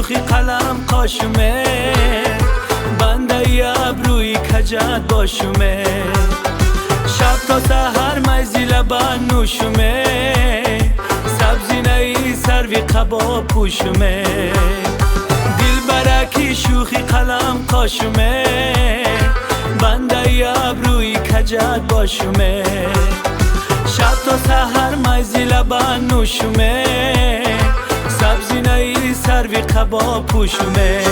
شوخی قلم قاشمه، بنده ی ابروی کجت باشمه، شب تا سحر مزی لبن نوشمه، سبزی نی سروی قبا پوشمه، دل برکی شوخی قلم قاشمه، بنده ی ابروی کجت باشمه، شب تا سحر مزی لبن نوشمه، سبزی نی سروی قبا پوشمه.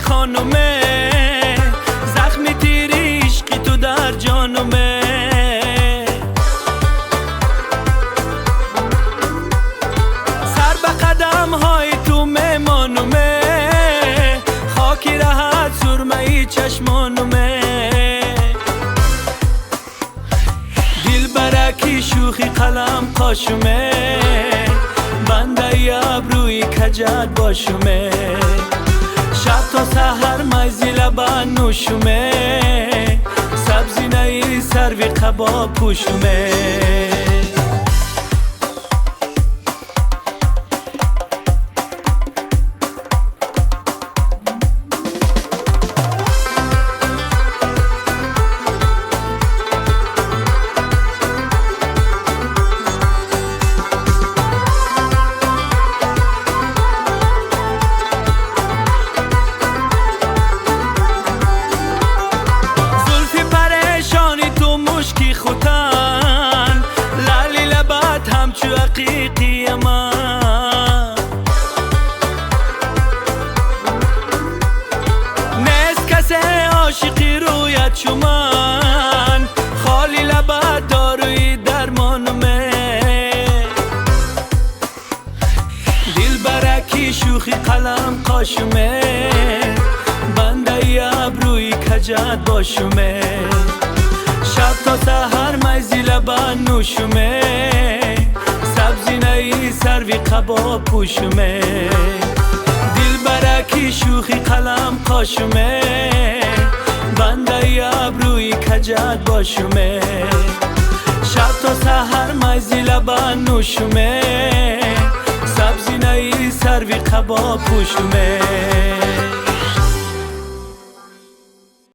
خانومه زخمی تیری عشقی تو در جانومه، سر به قدم های تو مهمانومه، خاکی راحت سرمه ای چشمانومه، دل برکی شوخی قلم قاشمه، بنده ی ابروی کجت باشمه، شب تا سحر مزی لبن نوشمه، سبزی نی سروی قبا پوشمه. خوتن لالی لبت همچو عقیقی من، نیست کسی عاشقی رویت چو من، خالی لبت داروی درمانمه، دل برکی شوخی قلم قاشمه، بنده ی ابروی کجت باشمه، شب تا سحر مزی لبن نوشمه، سبزی نی سروی قبا پوشمه، دل برکی شوخی قلم قاشمه، بنده ی ابروی کجت باشمه، شب تا سحر مزی لبن نوشمه، سبزی نی سروی قبا پوشمه.